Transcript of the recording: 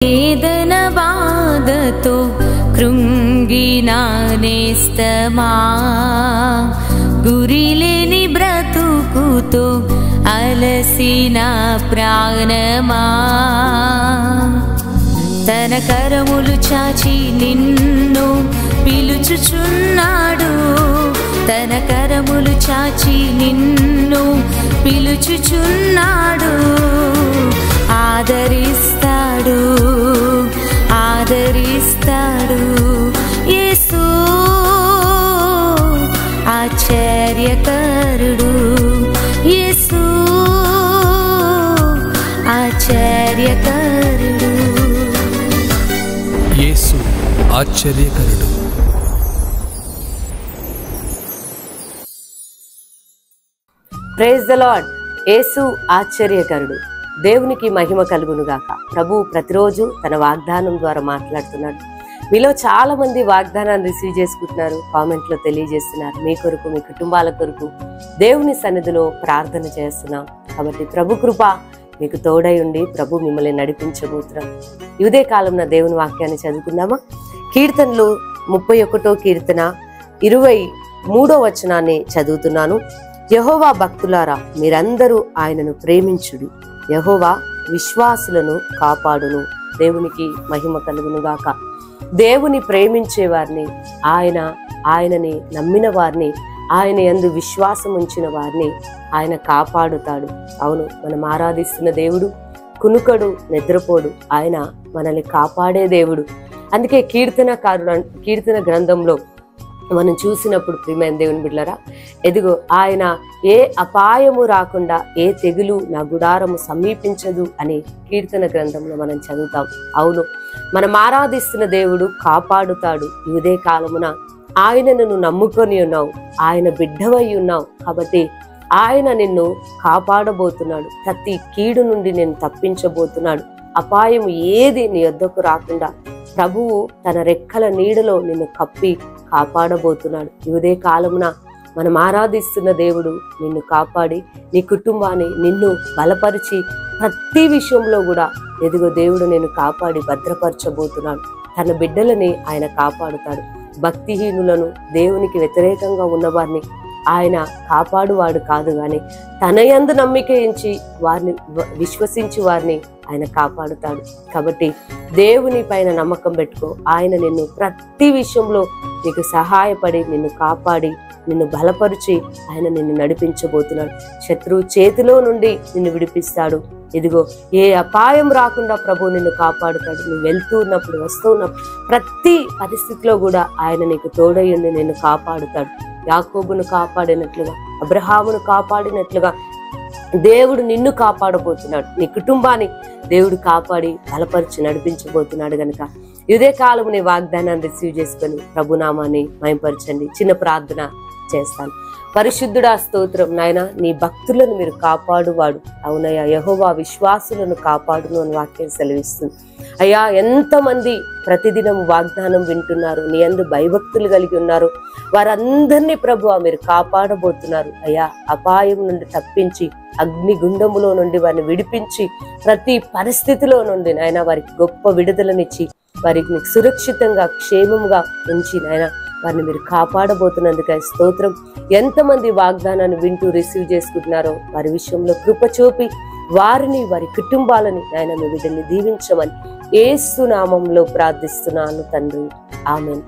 వేదన బాధతో కృంగిన నేస్తమా, గురిలేని బ్రతుకుతో అలసిన ప్రాణమా, తన కరములు చాచి నిన్ను పిలుచుచున్నాడు, తన కరములు చాచి నిన్ను పిలుచుచున్నాడు. ఆదరిస్తాడు, ఆదరిస్తాడు యేసు ఆశ్చర్యకరుడు, యేసు ఆశ్చర్యకరుడు, యేసు ఆశ్చర్యకరుడు. Praise the lord. యేసు ఆశ్చర్యకరుడు. దేవునికి మహిమ కలుగునుగాక. ప్రభు ప్రతిరోజు తన వాగ్దానం ద్వారా మాట్లాడుతున్నాడు. మీలో చాలా మంది వాగ్దానాన్ని రిసీవ్ చేసుకుంటున్నారు, కామెంట్లో తెలియజేస్తున్నారు. మీ కొరకు, మీ కుటుంబాల కొరకు దేవుని సన్నిధిలో ప్రార్థన చేస్తున్నాం. కాబట్టి ప్రభు కృప మీకు తోడై ఉండి ప్రభు మిమ్మల్ని నడిపించబోతున్నాం. ఇదే కాలంలో దేవుని వాక్యాన్ని చదువుకుందామా? కీర్తనలు 31వ కీర్తన 23వ వచనాన్ని చదువుతున్నాను. యెహోవా భక్తులారా, మీరందరూ ఆయనను ప్రేమించుడి, యెహోవా విశ్వాసులను కాపాడును. దేవునికి మహిమ కలుగునుగాక. దేవుని ప్రేమించే వారిని, ఆయనని నమ్మిన వారిని, ఆయన యందు విశ్వాసం ఉంచిన వారిని ఆయన కాపాడుతాడు. అవును, మనం ఆరాధిస్తున్న దేవుడు కునుకడు, నిద్రపోడు. ఆయన మనల్ని కాపాడే దేవుడు. అందుకే కీర్తన గ్రంథంలో మనం చూసినప్పుడు ప్రియమైన దేవుని బిడ్డలారా, ఎదిగో ఆయన ఏ అపాయము రాకుండా, ఏ తెగులు నా గుడారము సమీపించదు అని కీర్తన గ్రంథంలో మనం చదువుతాం. అవును, మనం ఆరాధిస్తున్న దేవుడు కాపాడుతాడు. ఇదే కాలమున ఆయనను నువ్వు నమ్ముకొని ఉన్నావు, ఆయన బిడ్డవై ఉన్నావు. కాబట్టి ఆయన నిన్ను కాపాడబోతున్నాడు. ప్రతి కీడు నుండి నేను తప్పించబోతున్నాడు. అపాయం ఏది నీ వద్దకు రాకుండా ప్రభువు తన రెక్కల నీడలో నిన్ను కప్పి కాపాడబోతున్నాడు. ఇదే కాలమున మనం ఆరాధిస్తున్న దేవుడు నిన్ను కాపాడి, నీ కుటుంబాన్ని నిన్ను బలపరిచి ప్రతి విషయంలో కూడా ఎదుగో దేవుడు నేను కాపాడి భద్రపరచబోతున్నాడు. తన బిడ్డలని ఆయన కాపాడుతాడు. భక్తిహీనులను, దేవునికి వ్యతిరేకంగా ఉన్నవారిని ఆయన కాపాడువాడు కాదు, కానీ తన యందు నమ్మిక ఉంచి వారిని విశ్వసించి వారిని ఆయన కాపాడుతాడు. కాబట్టి దేవుని పైన నమ్మకం పెట్టుకో. ఆయన నిన్ను ప్రతి విషయంలో నీకు సహాయపడి, నిన్ను కాపాడి, నిన్ను బలపరిచి ఆయన నిన్ను నడిపించబోతున్నాడు. శత్రువు చేతిలో నుండి నిన్ను విడిపిస్తాడు. ఇదిగో ఏ అపాయం రాకుండా ప్రభు నిన్ను కాపాడుతాడు. నువ్వు వెళ్తూ ఉన్నప్పుడు, వస్తూ ఉన్నప్పుడు, ప్రతి పరిస్థితిలో కూడా ఆయన నీకు తోడయ్యుండి నిన్ను కాపాడుతాడు. యాకోబును కాపాడినట్లుగా, అబ్రహామును కాపాడినట్లుగా దేవుడు నిన్ను కాపాడబోతున్నాడు. నీ కుటుంబాన్ని దేవుడు కాపాడి బలపరిచి నడిపించబోతున్నాడు. గనుక ఇదే కాలము నీ వాగ్దానాన్ని రిసీవ్ చేసుకొని ప్రభునామాన్ని మహిమపరచండి. చిన్న ప్రార్థన చేస్తాను. పరిశుద్ధుడా, స్తోత్రం నాయన, నీ భక్తులను మీరు కాపాడువాడు. అవునయ్యా, యెహోవా విశ్వాసులను కాపాడును అని వాక్యం సెలవిస్తుంది. అయ్యా, ఎంతమంది ప్రతిదినం వాగ్దానం వింటున్నారు, నీ యందు భయభక్తులు కలిగి ఉన్నారు, వారందరినీ ప్రభువా మీరు కాపాడబోతున్నారు. అయ్యా, అపాయం నుండి తప్పించి, అగ్నిగుండములో నుండి వారిని విడిపించి, ప్రతి పరిస్థితిలో నుండి నాయన వారికి గొప్ప విడుదలనిచ్చి, వారికి సురక్షితంగా క్షేమంగా ఉంచి నాయన వారిని మీరు కాపాడబోతున్నందుకు స్తోత్రం. ఎంతమంది వాగ్దానాన్ని వింటూ రిసీవ్ చేసుకుంటున్నారో వారి విషయంలో కృప చూపి వారిని, వారి కుటుంబాలని నాయన మీ బిడ్డల్ని దీవించమని యేసు నామంలో ప్రార్థిస్తున్నాను తండ్రి. ఆమేన్.